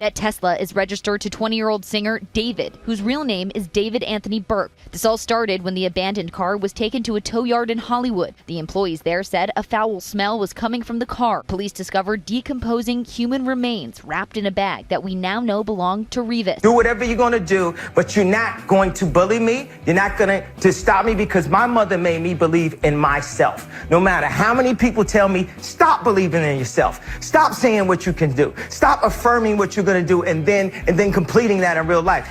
That Tesla is registered to 20-year-old singer David, whose real name is David Anthony Burke. This all started when the abandoned car was taken to a tow yard in Hollywood. The employees there said a foul smell was coming from the car. Police discovered decomposing human remains wrapped in a bag that we now know belonged to Revis. Do whatever you're going to do, but you're not going to bully me. You're not going to stop me, because my mother made me believe in myself. No matter how many people tell me, stop believing in yourself. Stop saying what you can do. Stop affirming what you're going to do and then completing that in real life.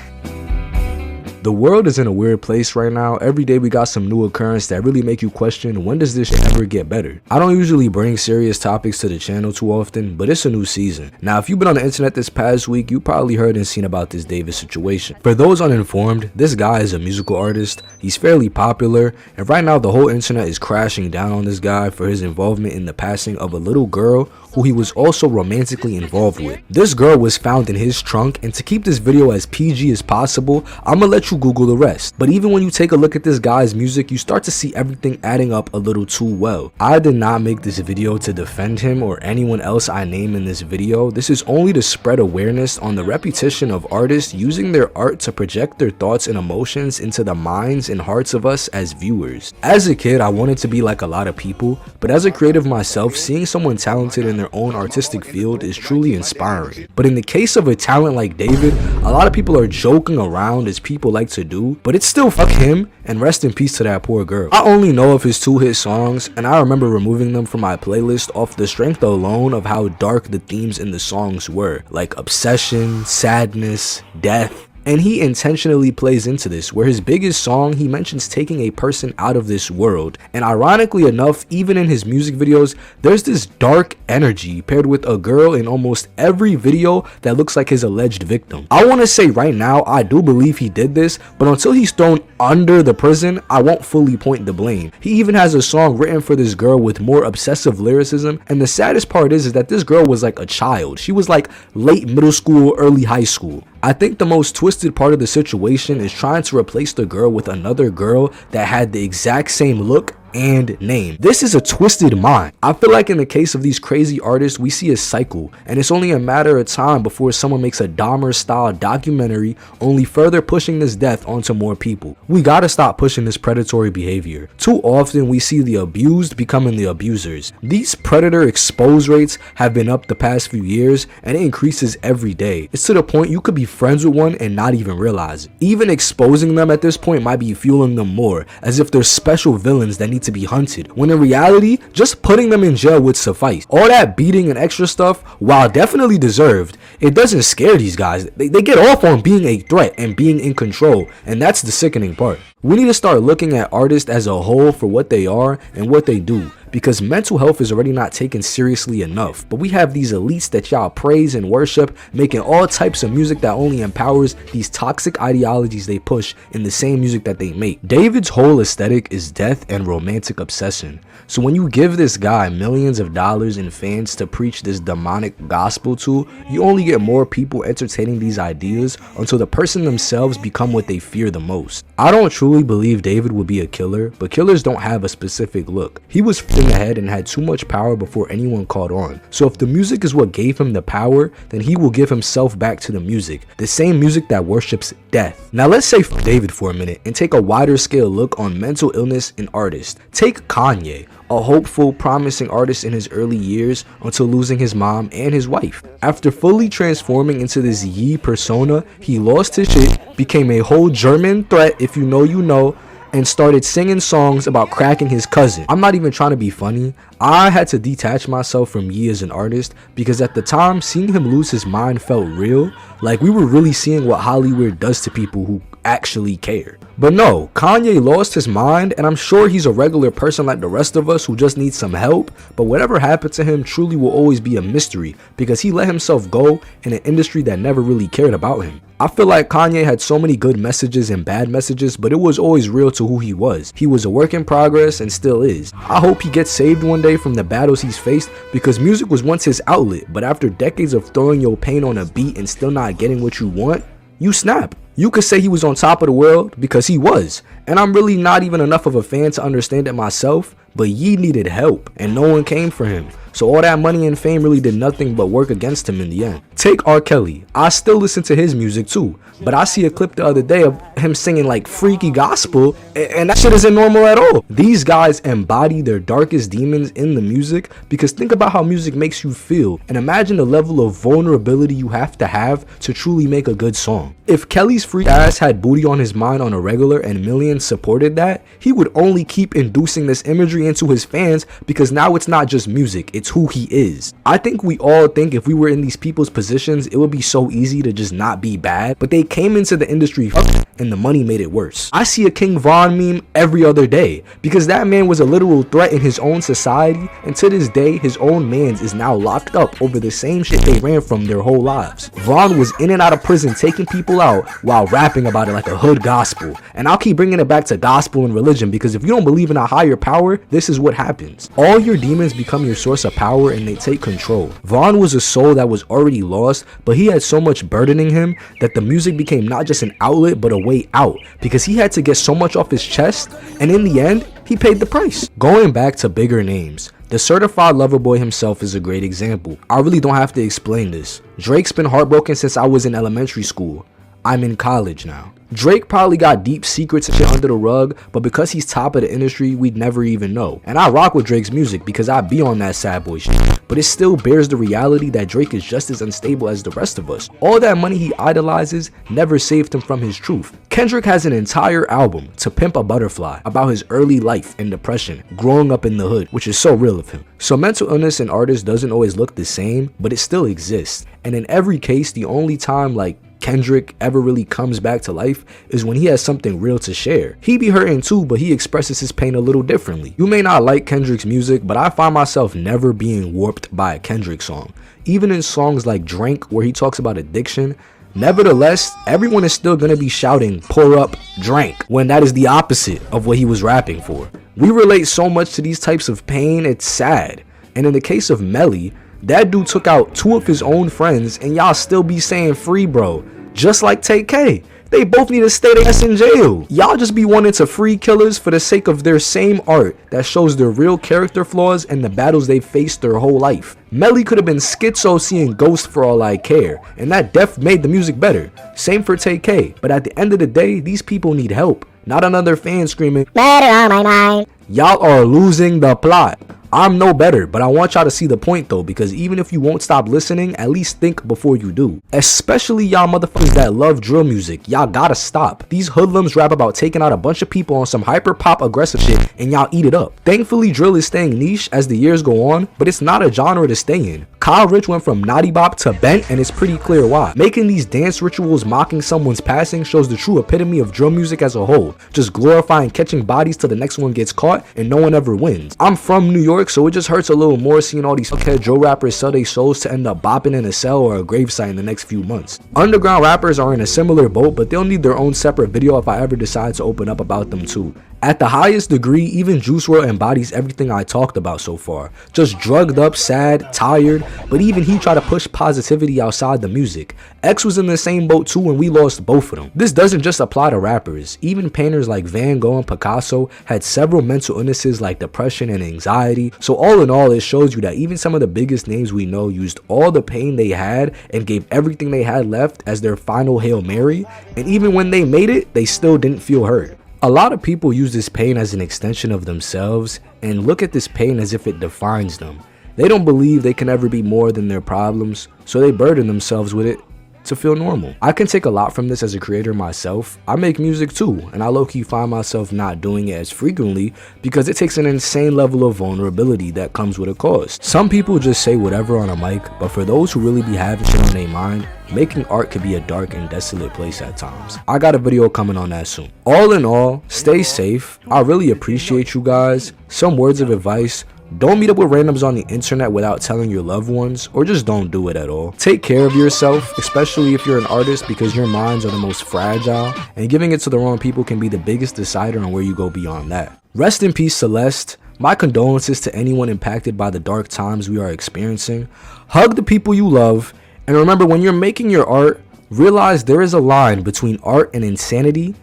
The world is in a weird place right now. Every day we got some new occurrence that really make you question, when does this ever get better? I don't usually bring serious topics to the channel too often, but it's a new season. Now, if you've been on the internet this past week, you probably heard and seen about this David situation. For those uninformed, this guy is a musical artist. He's fairly popular, and right now the whole internet is crashing down on this guy for his involvement in the passing of a little girl who he was also romantically involved with. This girl was found in his trunk, and to keep this video as PG as possible, I'ma let you Google the rest. But even when you take a look at this guy's music, you start to see everything adding up a little too well. I did not make this video to defend him or anyone else I name in this video. This is only to spread awareness on the reputation of artists using their art to project their thoughts and emotions into the minds and hearts of us as viewers. As a kid, I wanted to be like a lot of people, but as a creative myself, seeing someone talented in their own artistic field is truly inspiring. But in the case of a talent like David, a lot of people are joking around, as people like to do, but it's still fuck him, and rest in peace to that poor girl. I only know of his 2 hit songs, and I remember removing them from my playlist off the strength alone of how dark the themes in the songs were, like obsession, sadness, death. And he intentionally plays into this, where his biggest song, he mentions taking a person out of this world. And ironically enough, even in his music videos, there's this dark energy paired with a girl in almost every video that looks like his alleged victim. I want to say right now, I do believe he did this, but until he's thrown under the prison, I won't fully point the blame. He even has a song written for this girl with more obsessive lyricism, and the saddest part is that this girl was like a child. She was like late middle school, early high school. I think the most twisted part of the situation is trying to replace the girl with another girl that had the exact same look and name. This is a twisted mind. I feel like in the case of these crazy artists, we see a cycle, and it's only a matter of time before someone makes a Dahmer style documentary, only further pushing this death onto more people. We gotta stop pushing this predatory behavior. Too often we see the abused becoming the abusers. These predator expose rates have been up the past few years, and it increases every day. It's to the point you could be friends with one and not even realize it. Even exposing them at this point might be fueling them more, as if they're special villains that need to be hunted, when in reality, just putting them in jail would suffice. All that beating and extra stuff, while definitely deserved, it doesn't scare these guys. They get off on being a threat and being in control, and that's the sickening part. We need to start looking at artists as a whole for what they are and what they do, because mental health is already not taken seriously enough. But we have these elites that y'all praise and worship, making all types of music that only empowers these toxic ideologies they push in the same music that they make. David's whole aesthetic is death and romantic obsession. So when you give this guy millions of dollars in fans to preach this demonic gospel to, you only get more people entertaining these ideas until the person themselves become what they fear the most. I don't truly believe David would be a killer, but killers don't have a specific look. He was ahead and had too much power before anyone caught on. So if the music is what gave him the power, then he will give himself back to the music, the same music that worships death. Now let's say David for a minute and take a wider scale look on mental illness in artists. Take Kanye, a hopeful, promising artist in his early years until losing his mom and his wife. After fully transforming into this Ye persona, he lost his shit, became a whole German threat, if you know you know, and started singing songs about cracking his cousin. I'm not even trying to be funny. I had to detach myself from Ye as an artist, because at the time, seeing him lose his mind felt real. Like we were really seeing what Hollywood does to people who actually care. But no, Kanye lost his mind, and I'm sure he's a regular person like the rest of us who just needs some help, but whatever happened to him truly will always be a mystery, because he let himself go in an industry that never really cared about him. I feel like Kanye had so many good messages and bad messages, but it was always real to who he was. He was a work in progress and still is. I hope he gets saved one day from the battles he's faced, because music was once his outlet, but after decades of throwing your pain on a beat and still not getting what you want, you snap. You could say he was on top of the world, because he was, and I'm really not even enough of a fan to understand it myself, but Ye needed help and no one came for him. So all that money and fame really did nothing but work against him in the end. Take R. Kelly. I still listen to his music too, but I see a clip the other day of him singing like freaky gospel, and that shit isn't normal at all. These guys embody their darkest demons in the music, because think about how music makes you feel, and imagine the level of vulnerability you have to truly make a good song. If Kelly's freak ass had booty on his mind on a regular and millions supported that, he would only keep inducing this imagery into his fans, because now it's not just music, it's who he is. I think we all think if we were in these people's positions, it would be so easy to just not be bad, but they came into the industry and the money made it worse. I see a King Von meme every other day, because that man was a literal threat in his own society, and to this day his own mans is now locked up over the same shit they ran from their whole lives. Von was in and out of prison taking people out while rapping about it like a hood gospel, and I'll keep bringing it back to gospel and religion, because if you don't believe in a higher power, this is what happens. All your demons become your source of power and they take control. Von was a soul that was already lost, but he had so much burdening him that the music became not just an outlet but a way out, because he had to get so much off his chest, and in the end he paid the price. Going back to bigger names, the certified lover boy himself is a great example. I really don't have to explain this. Drake's been heartbroken since I was in elementary school. I'm in college now. Drake probably got deep secrets and shit under the rug, but because he's top of the industry, we'd never even know. And I rock with Drake's music because I be on that sad boy shit, but it still bears the reality that Drake is just as unstable as the rest of us. All that money he idolizes never saved him from his truth. Kendrick has an entire album, To Pimp a Butterfly, about his early life and depression, growing up in the hood, which is so real of him. So mental illness in artists doesn't always look the same, but it still exists. And in every case, the only time like Kendrick ever really comes back to life is when he has something real to share. He be hurting too, but he expresses his pain a little differently. You may not like Kendrick's music, but I find myself never being warped by a Kendrick song. Even in songs like Drink, where he talks about addiction, nevertheless, everyone is still gonna be shouting, pour up, drink, when that is the opposite of what he was rapping for. We relate so much to these types of pain, it's sad. And in the case of Melly, that dude took out 2 of his own friends and y'all still be saying free bro. Just like Take K. They both need to stay their ass in jail. Y'all just be wanting to free killers for the sake of their same art that shows their real character flaws and the battles they faced their whole life. Melly could have been schizo seeing ghosts for all I care, and that def made the music better. Same for Take K. But at the end of the day, these people need help, not another fan screaming, "Murder on my mind." Y'all are losing the plot. I'm no better, but I want y'all to see the point though, because even if you won't stop listening, at least think before you do. Especially y'all motherfuckers that love drill music, y'all gotta stop. These hoodlums rap about taking out a bunch of people on some hyper pop aggressive shit and y'all eat it up. Thankfully drill is staying niche as the years go on, but it's not a genre to stay in. Kyle Rich went from naughty bop to bent, and it's pretty clear why. Making these dance rituals mocking someone's passing shows the true epitome of drill music as a whole, just glorifying catching bodies till the next one gets caught and no one ever wins. I'm from New York, so it just hurts a little more seeing all these fuckhead drill rappers sell their souls to end up bopping in a cell or a gravesite in the next few months. Underground rappers are in a similar boat, but they'll need their own separate video if I ever decide to open up about them too. At the highest degree, even Juice WRLD embodies everything I talked about so far. Just drugged up, sad, tired, but even he tried to push positivity outside the music. X was in the same boat too, and we lost both of them. This doesn't just apply to rappers. Even painters like Van Gogh and Picasso had several mental illnesses like depression and anxiety. So all in all, it shows you that even some of the biggest names we know used all the pain they had and gave everything they had left as their final Hail Mary, and even when they made it, they still didn't feel hurt. A lot of people use this pain as an extension of themselves and look at this pain as if it defines them. They don't believe they can ever be more than their problems, so they burden themselves with it to feel normal. I can take a lot from this as a creator myself. I make music too, and I low-key find myself not doing it as frequently because it takes an insane level of vulnerability that comes with a cost. Some people just say whatever on a mic, but for those who really be having shit on their mind, making art could be a dark and desolate place at times. I got a video coming on that soon. All in all, stay safe. I really appreciate you guys. Some words of advice: don't meet up with randoms on the internet without telling your loved ones, or just don't do it at all. Take care of yourself, especially if you're an artist, because your minds are the most fragile, and giving it to the wrong people can be the biggest decider on where you go beyond that. Rest in peace, Celeste. My condolences to anyone impacted by the dark times we are experiencing. Hug the people you love, and remember, when you're making your art, realize there is a line between art and insanity,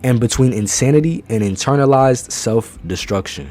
and between insanity and internalized self-destruction.